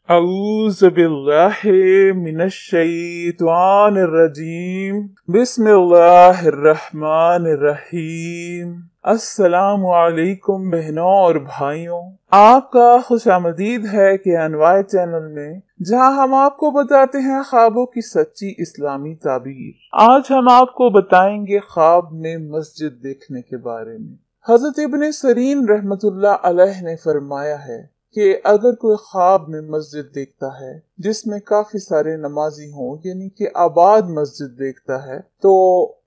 اعوذ باللہ من الشیطان الرجیم بسم اللہ الرحمن الرحیم۔ السلام علیکم بہنوں اور بھائیوں، آپ کا خوش آمدید ہے کہ انوائے چینل میں، جہاں ہم آپ کو بتاتے ہیں خوابوں کی سچی اسلامی تعبیر۔ آج ہم آپ کو بتائیں گے خواب میں مسجد دیکھنے کے بارے میں۔ حضرت ابن سیرین رحمت اللہ علیہ نے فرمایا ہے کہ اگر کوئی خواب میں مسجد دیکھتا ہے جس میں کافی سارے نمازی ہوں، یعنی کہ آباد مسجد دیکھتا ہے، تو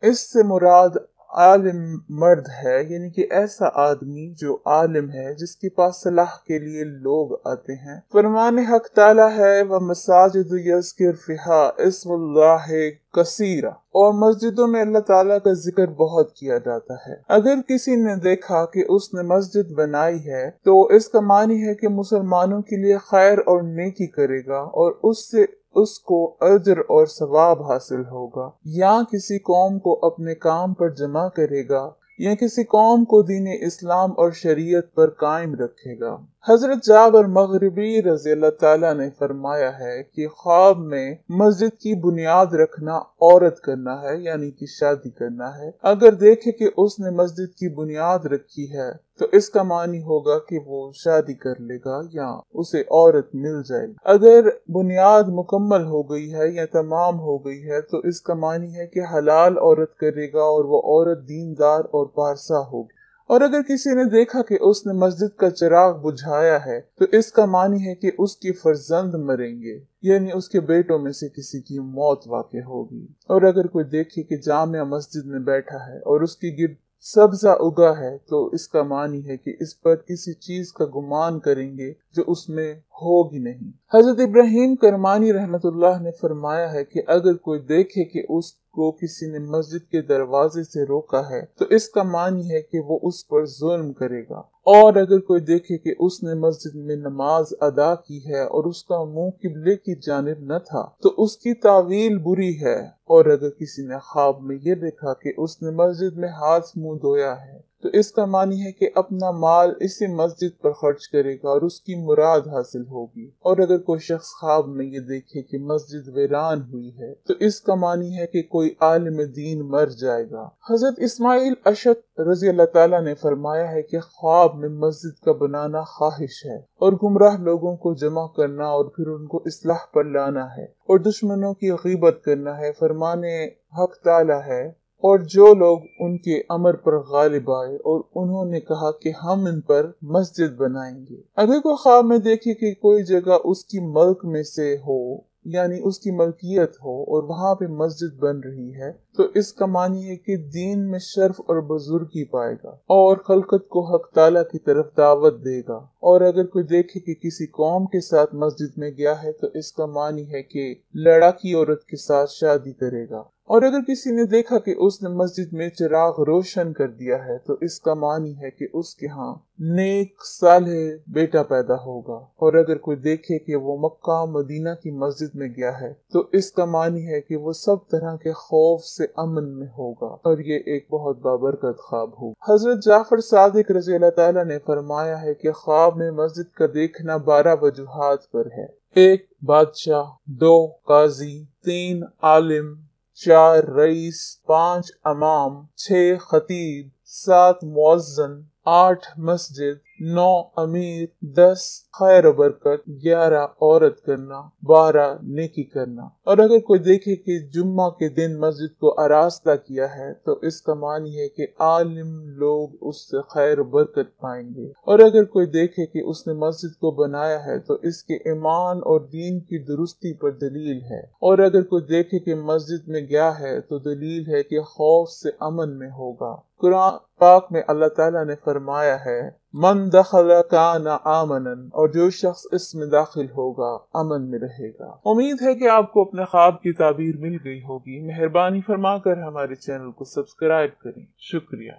اس سے مراد عالم مرد ہے، یعنی کہ ایسا آدمی جو عالم ہے، جس کے پاس صلاح کے لیے لوگ آتے ہیں۔ فرمان حق تعالی ہے وَمَسَاجِدُ يَذْكِرْ فِيهَا اسْمُ اللَّهِ کثیرہ، اور مسجدوں میں اللہ تعالیٰ کا ذکر بہت کیا جاتا ہے۔ اگر کسی نے دیکھا کہ اس نے مسجد بنائی ہے تو اس کا معنی ہے کہ مسلمانوں کے لیے خیر اور نیکی کرے گا اور اس سے اس کو اجر اور ثواب حاصل ہوگا، یا کسی قوم کو اپنے کام پر جمع کرے گا، یا کسی قوم کو دین اسلام اور شریعت پر قائم رکھے گا۔ حضرت جابر مغربی رضی اللہ تعالیٰ نے فرمایا ہے کہ خواب میں مسجد کی بنیاد رکھنا عورت کرنا ہے، یعنی کہ شادی کرنا ہے۔ اگر دیکھے کہ اس نے مسجد کی بنیاد رکھی ہے تو اس کا معنی ہوگا کہ وہ شادی کر لے گا یا اسے عورت مل جائے گی۔ اگر بنیاد مکمل ہو گئی ہے یا تمام ہو گئی ہے تو اس کا معنی ہے کہ حلال عورت کرے گا اور وہ عورت دیندار اور پارسا ہوگی۔ اور اگر کسی نے دیکھا کہ اس نے مسجد کا چراغ بجھایا ہے تو اس کا معنی ہے کہ اس کی فرزند مریں گے، یعنی اس کے بیٹوں میں سے کسی کی موت واقع ہوگی۔ اور اگر کوئی دیکھے کہ جامع مسجد میں بیٹھا ہے اور اس کی گرد سبزہ اگا ہے تو اس کا معنی ہے کہ اس پر کسی چیز کا گمان کریں گے جو اس میں ہوگی نہیں۔ حضرت ابراہیم کرمانی رحمت اللہ نے فرمایا ہے کہ اگر کوئی دیکھے کہ اس کو کسی نے مسجد کے دروازے سے روکا ہے تو اس کا معنی ہے کہ وہ اس پر ظلم کرے گا، اور اگر کوئی دیکھے کہ اس نے مسجد میں نماز ادا کی ہے اور اس کا منہ قبلے کی جانب نہ تھا تو اس کی تعویل بری ہے، اور اگر کسی نے خواب میں یہ دیکھا کہ اس نے مسجد میں ہاتھ منہ دھویا ہے تو اس کا معنی ہے کہ اپنا مال اسی مسجد پر خرچ کرے گا اور اس کی مراد حاصل ہوگی۔ اور اگر کوئی شخص خواب میں یہ دیکھے کہ مسجد ویران ہوئی ہے تو اس کا معنی ہے کہ کوئی عالم دین مر جائے گا۔ حضرت اسماعیل اشعث رضی اللہ تعالیٰ نے فرمایا ہے کہ خواب میں مسجد کا بنانا خواہش ہے اور گمراہ لوگوں کو جمع کرنا اور پھر ان کو اصلاح پر لانا ہے، اور دشمنوں کی غیبت کرنا ہے۔ فرمان حق تعالیٰ ہے، اور جو لوگ ان کے امر پر غالب آئے اور انہوں نے کہا کہ ہم ان پر مسجد بنائیں گے۔ اگر کوئی خواب میں دیکھے کہ کوئی جگہ اس کی ملک میں سے ہو، یعنی اس کی ملکیت ہو، اور وہاں پہ مسجد بن رہی ہے تو اس کا معنی ہے کہ دین میں شرف اور بزرگی پائے گا اور خلقت کو حق تعالیٰ کی طرف دعوت دے گا۔ اور اگر کوئی دیکھے کہ کسی قوم کے ساتھ مسجد میں گیا ہے تو اس کا معنی ہے کہ لڑاکی عورت کے ساتھ شادی کرے گا۔ اور اگر کسی نے دیکھا کہ اس نے مسجد میں چراغ روشن کر دیا ہے تو اس کا معنی ہے کہ اس کے ہاں نیک صالح بیٹا پیدا ہوگا۔ اور اگر کوئی دیکھے کہ وہ مکہ مدینہ کی مسجد میں گیا ہے تو اس کا معنی ہے کہ وہ سب طرح کے خوف سے امن میں ہوگا، اور یہ ایک بہت بابرکت خواب ہوگا۔ حضرت جعفر صادق رضی اللہ تعالیٰ نے فرمایا ہے کہ خواب میں مسجد کا دیکھنا 12 وجوہات پر ہے۔ 1 بادشاہ، 2 قاضی، 3 عالم، 4 رئیس، 5 امام، 6 خطیب، 7 مؤذن، 8 مسجد، 9 امیر، 10 خیر و برکت، 11 عورت کرنا، 12 نیکی کرنا۔ اور اگر کوئی دیکھے کہ جمعہ کے دن مسجد کو آراستہ کیا ہے تو اس کا معنی ہے کہ عالم لوگ اس سے خیر و برکت پائیں گے۔ اور اگر کوئی دیکھے کہ اس نے مسجد کو بنایا ہے تو اس کے ایمان اور دین کی درستی پر دلیل ہے۔ اور اگر کوئی دیکھے کہ مسجد میں گیا ہے تو دلیل ہے کہ خوف سے امن میں ہوگا۔ قرآن پاک میں اللہ تعالیٰ نے فرمایا ہے من دخل کان آمنا، اور جو شخص اس میں داخل ہوگا امن میں رہے گا۔ امید ہے کہ آپ کو اپنے خواب کی تعبیر مل گئی ہوگی۔ مہربانی فرما کر ہمارے چینل کو سبسکرائب کریں۔ شکریہ۔